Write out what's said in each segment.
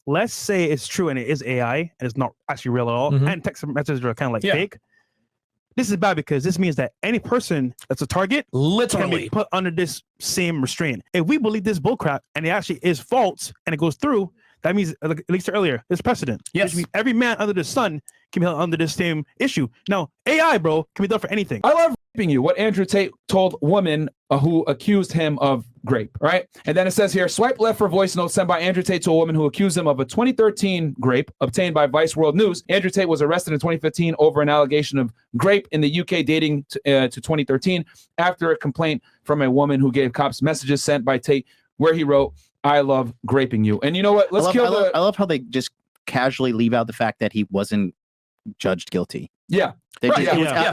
let's say it's true and it is AI and it's not actually real at all, and text messages are kind of like fake. This is bad because this means that any person that's a target can be put under this same restraint. If we believe this bullcrap and it actually is false and it goes through, that means, like at least earlier, there's precedent. Yes. Which means every man under the sun can be held under this same issue. Now, AI, bro, can be done for anything. I love raping you. What Andrew Tate told woman who accused him of grape, right? And then it says here, swipe left for voice note sent by Andrew Tate to a woman who accused him of a 2013 grape obtained by Vice World News. Andrew Tate was arrested in 2015 over an allegation of grape in the UK dating to 2013 after a complaint from a woman who gave cops messages sent by Tate where he wrote, "I love graping you." And you know what? I love how they just casually leave out the fact that he wasn't judged guilty. Yeah. It was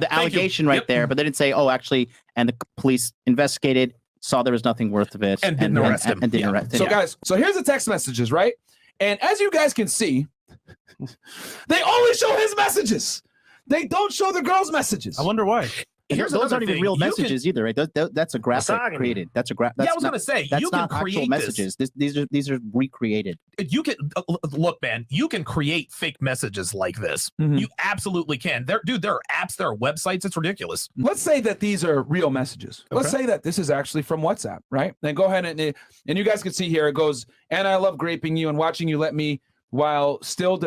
the allegation right there, but they didn't say, oh, actually, and the police investigated, saw there was nothing worth of it, and didn't arrest him. And didn't arrest him. So guys, so here's the text messages, right? And as you guys can see, they only show his messages. They don't show the girl's messages. I wonder why. Those aren't even real messages either, right? That's a graphic created. That's a graphic. Yeah, I was going to say, that's you can not create actual messages. These are recreated. You can look, man. You can create fake messages like this. You absolutely can. There are apps, there are websites. It's ridiculous. Let's say that these are real messages. Let's say that this is actually from WhatsApp, right? Then go ahead and you guys can see here. It goes, and I love graping you and watching you let me while still.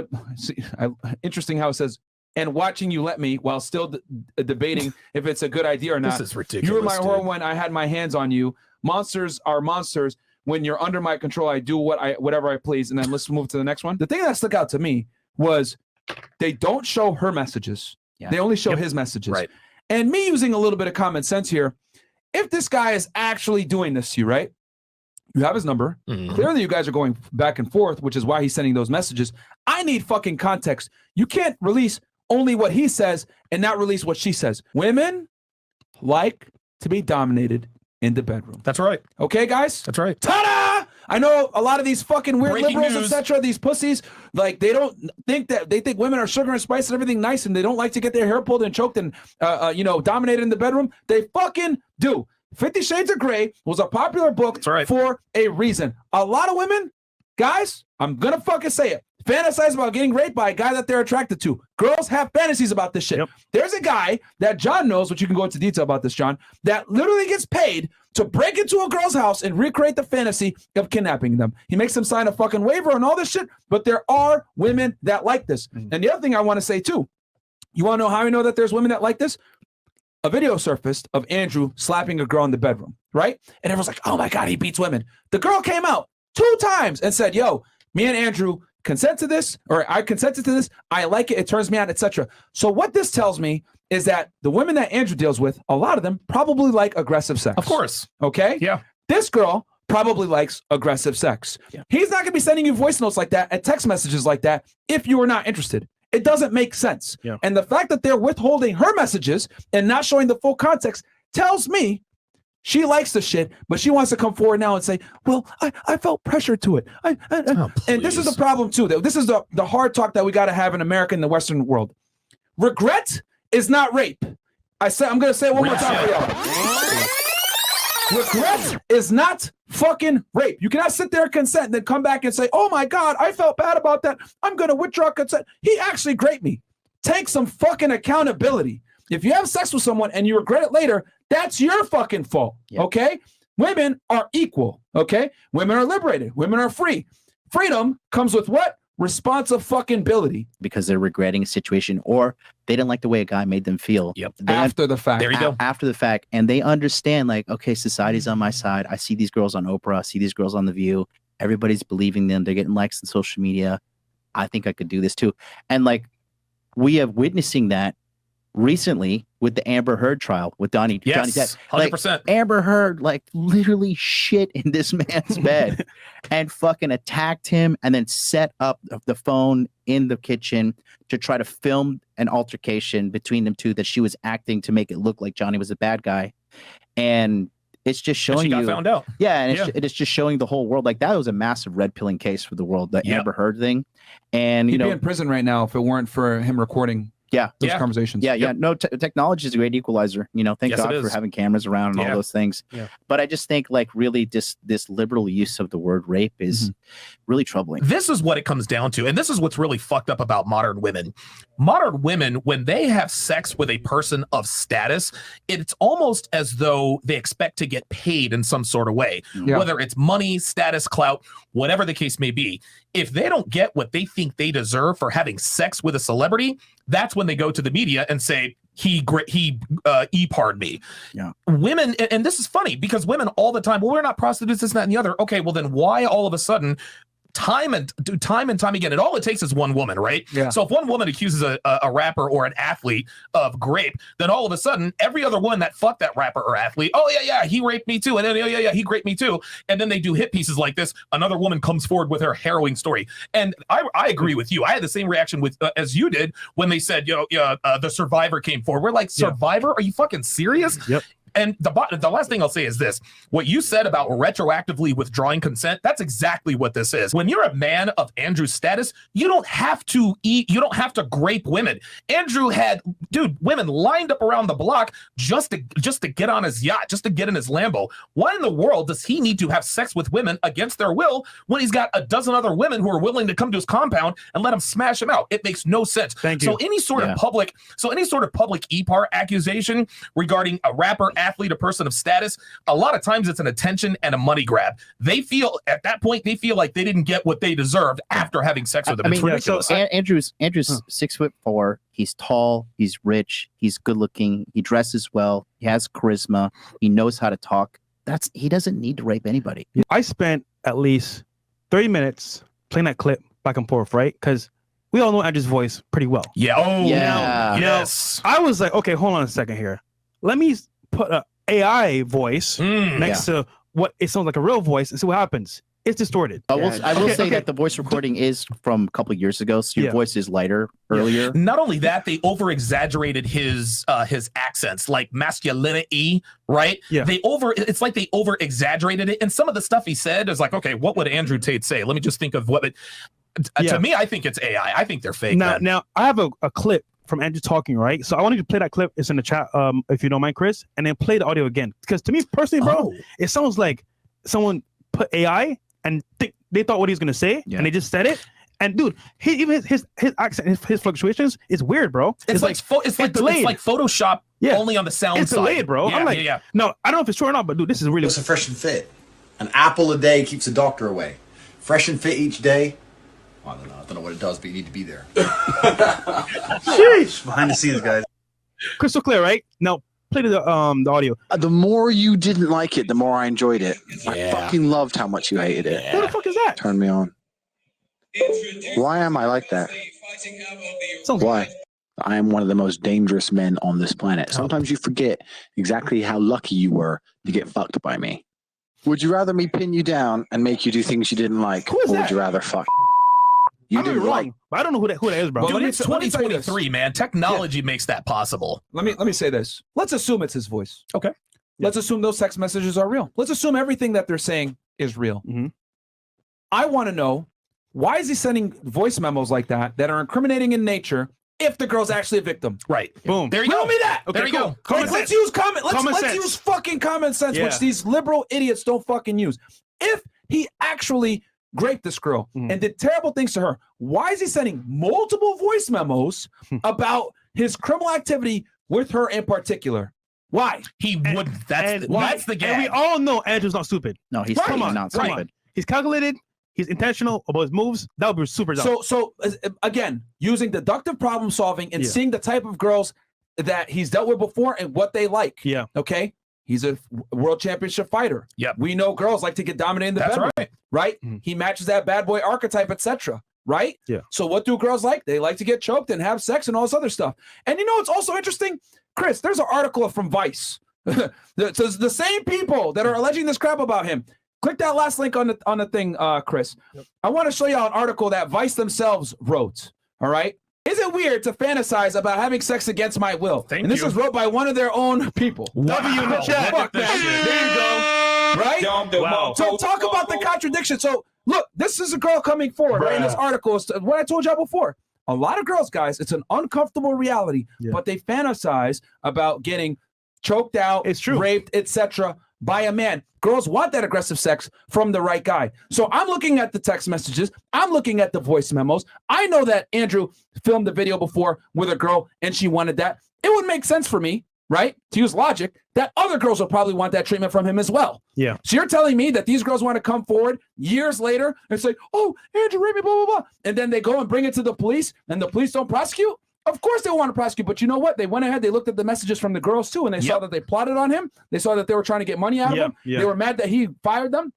Interesting how it says. And watching you let me while still debating if it's a good idea or not. This is ridiculous. You were my whore when I had my hands on you. Monsters are monsters. When you're under my control, I do whatever I please. And then let's move to the next one. The thing that stuck out to me was they don't show her messages. Yeah. They only show his messages. Right. And me using a little bit of common sense here, if this guy is actually doing this to you, right? You have his number. Clearly, you guys are going back and forth, which is why he's sending those messages. I need fucking context. You can't release only what he says and not release what she says. Women like to be dominated in the bedroom. That's right. Okay, guys? That's right. Ta-da! I know a lot of these fucking weird Breaking liberals, news. etc., these pussies, like they think women are sugar and spice and everything nice and they don't like to get their hair pulled and choked and dominated in the bedroom. They fucking do. 50 Shades of Grey was a popular book for a reason. A lot of women, guys, I'm gonna fucking say it, fantasize about getting raped by a guy that they're attracted to. Girls have fantasies about this shit. Yep. There's a guy that John knows, which you can go into detail about this, John, that literally gets paid to break into a girl's house and recreate the fantasy of kidnapping them. He makes them sign a fucking waiver and all this shit, but there are women that like this. And the other thing I want to say too, you want to know how I know that there's women that like this? A video surfaced of Andrew slapping a girl in the bedroom, right? And everyone's like, oh my God, he beats women. The girl came out 2 times and said, yo, me and Andrew consent to this, or I consented to this, I like it, it turns me on, etc. So what this tells me is that the women that Andrew deals with, a lot of them probably like aggressive sex. Of course. Okay? Yeah. This girl probably likes aggressive sex. Yeah. He's not going to be sending you voice notes like that and text messages like that if you are not interested. It doesn't make sense. Yeah. And the fact that they're withholding her messages and not showing the full context tells me she likes the shit, but she wants to come forward now and say, well, I felt pressure to it. And this is the problem too. This is the hard talk that we got to have in America and the Western world. Regret is not rape. I'm going to say it one more time for y'all. Regret is not fucking rape. You cannot sit there and consent and then come back and say, oh my God, I felt bad about that. I'm going to withdraw consent. He actually raped me. Take some fucking accountability. If you have sex with someone and you regret it later, that's your fucking fault, okay? Women are equal, okay? Women are liberated. Women are free. Freedom comes with what? Responsive fucking ability. Because they're regretting a situation or they didn't like the way a guy made them feel. After the fact. There you go. After the fact. And they understand like, okay, society's on my side. I see these girls on Oprah. I see these girls on The View. Everybody's believing them. They're getting likes on social media. I think I could do this too. And like, we have witnessing that recently with the Amber Heard trial with Johnny Depp. 100%. Like, Amber Heard like literally shit in this man's bed and fucking attacked him and then set up the phone in the kitchen to try to film an altercation between them two that she was acting to make it look like Johnny was a bad guy. And it's just showing you. Found out. Yeah, and it's just showing the whole world. Like that was a massive red pilling case for the world, the Amber Heard thing. And he'd be in prison right now if it weren't for him recording those conversations. Yeah. No, technology is a great equalizer. Thank God for having cameras around and all those things. Yeah. But I just think like really this liberal use of the word rape is really troubling. This is what it comes down to. And this is what's really fucked up about modern women. Modern women, when they have sex with a person of status, it's almost as though they expect to get paid in some sort of way, whether it's money, status, clout, whatever the case may be. If they don't get what they think they deserve for having sex with a celebrity, that's when they go to the media and say, he e-parred me. Yeah. Women, and this is funny because women all the time, well, we're not prostitutes, this, that, and the other. Okay, well then why all of a sudden time and time again, and all it takes is one woman, right? Yeah. So if one woman accuses a rapper or an athlete of rape, then all of a sudden every other one that fucked that rapper or athlete, oh yeah, he raped me too, and then he raped me too, and then they do hit pieces like this. Another woman comes forward with her harrowing story, and I agree with you. I had the same reaction with as you did when they said, the survivor came forward. We're like, survivor? Are you fucking serious? Yep. And the last thing I'll say is this. What you said about retroactively withdrawing consent, that's exactly what this is. When you're a man of Andrew's status, you don't have to grape women. Andrew had, women lined up around the block just to get on his yacht, just to get in his Lambo. Why in the world does he need to have sex with women against their will when he's got a dozen other women who are willing to come to his compound and let him smash him out? It makes no sense. Thank you. So any sort of public e-part accusation regarding a rapper, athlete, a person of status, a lot of times it's an attention and a money grab. They feel at that point like they didn't get what they deserved after having sex with them. It's ridiculous. So Andrew's 6'4". He's tall. He's rich. He's good looking. He dresses well. He has charisma. He knows how to talk. He doesn't need to rape anybody. I spent at least 30 minutes playing that clip back and forth, right? Because we all know Andrew's voice pretty well. Yeah. Oh, yeah. Yes. I was like, okay, hold on a second here. Let me put a AI voice next to what it sounds like a real voice and see what happens. It's distorted. I will say that the voice recording is from a couple of years ago, so your voice is lighter earlier. Not only that, they over-exaggerated his accents, like masculinity, right? Yeah. It's like they over-exaggerated it, and some of the stuff he said is like, okay, what would Andrew Tate say? Let me just think of what. To me, I think it's AI. I think they're fake. Now I have a clip from Andrew talking, right? So I wanted to play that clip. It's in the chat, if you don't mind, Chris, and then play the audio again. Because to me personally, bro, it sounds like someone put AI and they thought what he was gonna say, and they just said it. And dude, even his accent, his fluctuations is weird, bro. It's like Photoshop, only on the sound it's side. Delayed, bro. I'm like, no, I don't know if it's true or not, but dude, this is really. It's a fresh and fit. An apple a day keeps the doctor away. Fresh and fit each day. I don't know what it does, but you need to be there. Sheesh. Behind the scenes, guys. Crystal clear, right? Now play the audio. The more you didn't like it, the more I enjoyed it. I fucking loved how much you hated it. What the fuck is that? Turn me on. Why am I like that? Why? I am one of the most dangerous men on this planet. Sometimes you forget exactly how lucky you were to get fucked by me. Would you rather me pin you down and make you do things you didn't like, or would you rather fuck? You didn't wrong, but I don't know who that is, bro. Dude, it's 2023, man. Technology makes that possible. Let me say this. Let's assume it's his voice. Okay. Let's assume those text messages are real. Let's assume everything that they're saying is real. I want to know, why is he sending voice memos like that are incriminating in nature if the girl's actually a victim? Right. Boom. There you go. Tell me that. Okay, there you go. Like, let's use let's use fucking common sense, which these liberal idiots don't fucking use. If he actually raped this girl and did terrible things to her, why is he sending multiple voice memos about his criminal activity with her in particular? Why? He wouldn't. That's the gag. And we all know Andrew's not stupid. No, he's not stupid. He's calculated. He's intentional about his moves. That would be super dumb. So again, using deductive problem solving and seeing the type of girls that he's dealt with before and what they like. Yeah. Okay. He's a world championship fighter. Yep. We know girls like to get dominated in the bedroom. Right? He matches that bad boy archetype, etc. Right? Yeah. So what do girls like? They like to get choked and have sex and all this other stuff. And you know it's also interesting, Chris, there's an article from Vice. the same people that are alleging this crap about him. Click that last link on the thing, Chris. Yep. I want to show you an article that Vice themselves wrote. All right. Is it weird to fantasize about having sex against my will? This is wrote by one of their own people. Wow. W in the chat. Fuck, man. There you go. Right? Wow. So talk about the contradiction. So look, this is a girl coming forward right in this article. What I told y'all before. A lot of girls, guys, it's an uncomfortable reality, but they fantasize about getting choked out, raped, etc. by a man. Girls want that aggressive sex from the right guy. So I'm looking at the text messages. I'm looking at the voice memos. I know that Andrew filmed the video before with a girl and she wanted that. It would make sense for me, right, to use logic, that other girls will probably want that treatment from him as well. Yeah. So you're telling me that these girls want to come forward years later and say, oh, Andrew raped me, blah, blah, blah. And then they go and bring it to the police and the police don't prosecute? Of course they want to prosecute, but you know what? They went ahead, they looked at the messages from the girls too, and they saw that they plotted on him. They saw that they were trying to get money out of him. They were mad that he fired them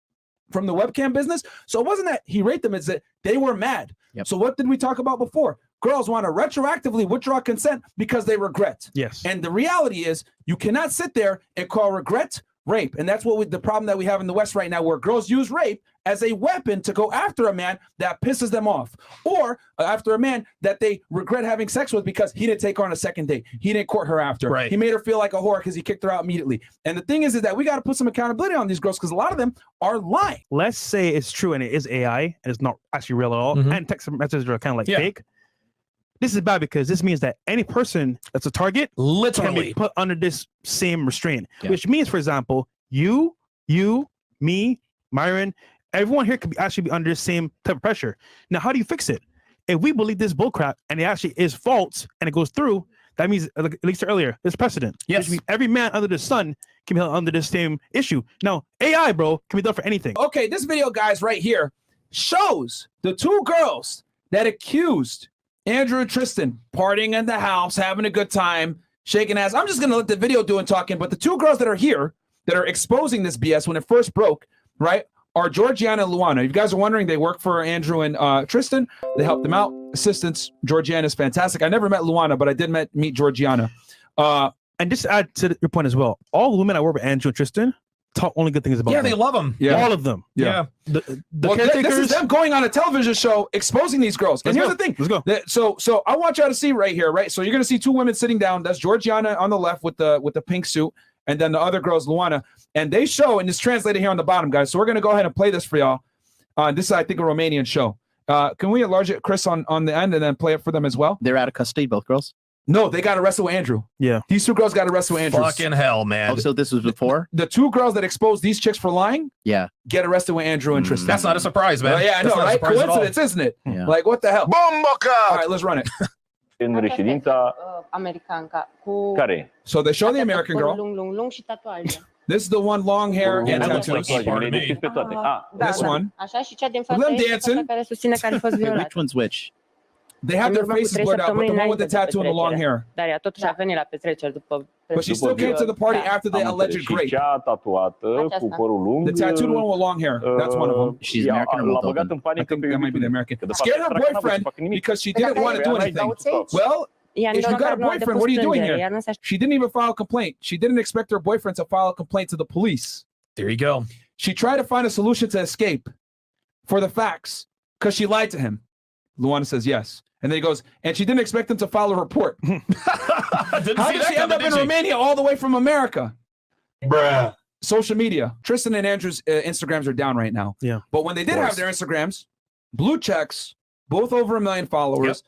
from the webcam business. So it wasn't that he raped them, it's that they were mad. So what did we talk about before? Girls want to retroactively withdraw consent because they regret. Yes. And the reality is you cannot sit there and call regret rape. And that's what the problem that we have in the West right now, where girls use rape as a weapon to go after a man that pisses them off, or after a man that they regret having sex with because he didn't take her on a second date. He didn't court her after. He made her feel like a whore because he kicked her out immediately. And the thing is that we got to put some accountability on these girls because a lot of them are lying. Let's say it's true and it is AI and it's not actually real at all. And text messages are kind of like fake. This is bad because this means that any person that's a target can be put under this same restraint, which means, for example, you, me, Myron, everyone here could actually be under the same type of pressure. Now, how do you fix it? If we believe this bullcrap and it actually is false and it goes through, that means, like at least earlier, there's precedent. Which means every man under the sun can be held under this same issue. Now, AI, bro, can be done for anything. Okay, this video, guys, right here shows the two girls that accused Andrew and Tristan partying in the house, having a good time, shaking ass. I'm just going to let the video do and talking, but the two girls that are here that are exposing this BS when it first broke, right, are Georgiana and Luana. If you guys are wondering, they work for Andrew and Tristan. They help them out. Assistants. Georgiana is fantastic. I never met Luana, but I did meet Georgiana. And just to add to your point as well, all the women I work with Andrew and Tristan talk only good things about them. They love them. All of them. The caretakers. This is them going on a television show exposing these girls. And here's the thing. Let's go. So I want y'all to see right here, right? So you're going to see two women sitting down. That's Georgiana on the left with the pink suit, and then the other girl's Luana. And they show, and it's translated here on the bottom, guys. So we're going to go ahead and play this for y'all. This is, I think, a Romanian show. Can we enlarge it, Chris, on the end and then play it for them as well? They're out of custody, both girls? No, they got arrested with Andrew. Yeah. These two girls got arrested with Andrew. Fucking hell, man. Oh, so this was before? The two girls that exposed these chicks for lying get arrested with Andrew and Tristan. That's not a surprise, man. Yeah, I know, right? Coincidence, isn't it? Yeah. Like, what the hell? Bomboca! All right, let's run it. În reședința care? So they show the American girl. lung și tatuaje. This is the one long hair and tattoos. This one. Așa, și cea din Them față este dancing. cea care susține că a fost violat. Which one's which? They have their faces blurred out, but the one with the tattoo and the long hair. Dar ea totuși a venit la petreceri după. But she still came to the party after the alleged grape. Cea tatuată cu părul lung. The tattooed one with long hair. That's one of them. She's American or L-a băgat în I panică think pe that might be the American. Că de fapt Scared her era că n-a boyfriend vrut să facă nimic. because she didn't want to do anything. Well, if you got a boyfriend, what are you doing here? She didn't even file a complaint. She didn't expect her boyfriend to file a complaint to the police. There you go. She tried to find a solution to escape for the facts because she lied to him. Luana says yes. And then he goes, and she didn't expect him to file a report. How did she end up in Romania all the way from America? Bruh. Social media. Tristan and Andrew's Instagrams are down right now. Yeah. But when they did have their Instagrams, blue checks, both over 1 million followers,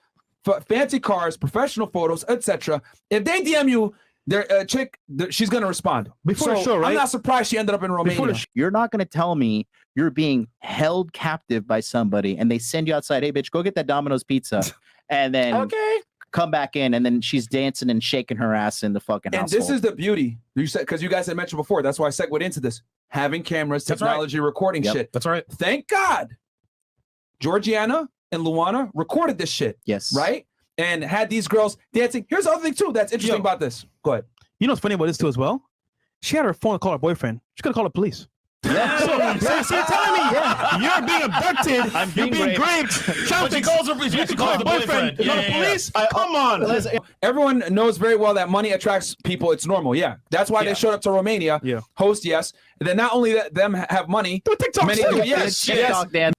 fancy cars, professional photos, etc. If they DM you, their chick, she's going to respond. Before the show, right? I'm not surprised she ended up in Romania. You're not going to tell me you're being held captive by somebody and they send you outside, hey, bitch, go get that Domino's pizza. And then come back in, and then she's dancing and shaking her ass in the fucking house. And this is the beauty. You said, because you guys had mentioned before, that's why I segued into this. Having cameras, technology, recording shit. That's right. Thank God Georgiana and Luana recorded this shit. Yes. Right? And had these girls dancing. Here's the other thing, too, that's interesting about this. Go ahead. You know what's funny about this, too, as well? She had her phone to call her boyfriend. She could have called the police. Yeah. So you're telling me you're being abducted, you're being raped. She calls the boyfriend. The police? Come on. Everyone knows very well that money attracts people. It's normal. Yeah. That's why they showed up to Romania. Yeah. Host, yes. And then not only that, them have money. Do TikTok. Many do, yes.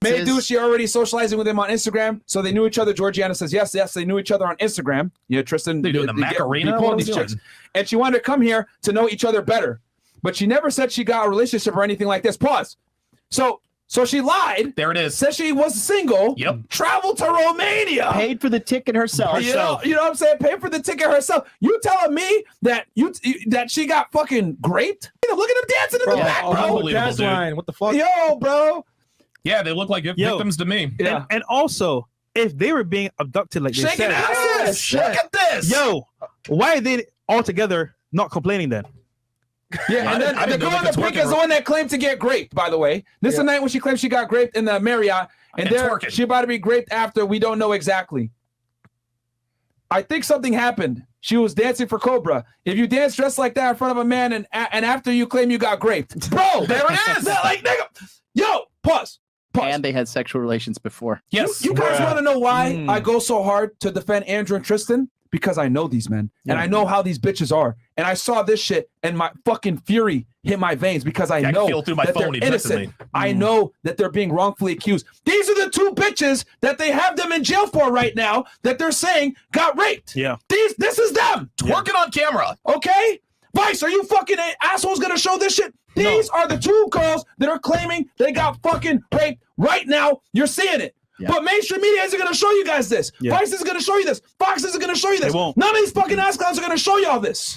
Many do. She already socializing with him on Instagram. So they knew each other. Georgiana says, yes, they knew each other on Instagram. Yeah, Tristan. They're doing the Macarena. Pulling these chicks. And she wanted to come here to know each other better. But she never said she got a relationship or anything like this. Pause. So So she lied. There it is. Said she was single. Yep. Traveled to Romania. Paid for the ticket herself. You know what I'm saying? Paid for the ticket herself. You telling me that that she got fucking raped? Look at them dancing in the back, bro. That's line. What the fuck? Yo, bro. Yeah, they look like victims to me. Yeah. And also, if they were being abducted like they Shaking said, ass. Look at this. yo, why are they all together not complaining then? Yeah, and then the girl in the pink is the one that claimed to get raped, by the way. This is the night when she claimed she got raped in the Marriott, and there she about to be raped after. We don't know exactly. I think something happened. She was dancing for Cobra. If you dance dressed like that in front of a man and after you claim you got raped, bro, there it is. Like, nigga, yo, pause. And they had sexual relations before. Yes. You guys want to know why I go so hard to defend Andrew and Tristan? Because I know these men and I know how these bitches are. And I saw this shit and my fucking fury hit my veins because I know feel through my that phone they're innocent. innocently. I know that they're being wrongfully accused. These are the two bitches that they have them in jail for right now that they're saying got raped. Yeah. This is them. Twerking on camera. Okay? Vice, are you fucking assholes gonna show this shit? These are the two girls that are claiming they got fucking raped right now. You're seeing it. Yeah. But mainstream media isn't going to show you guys this. Yeah. Vice isn't going to show you this. Fox isn't going to show you this. They won't. None of these fucking ass clowns are going to show y'all this.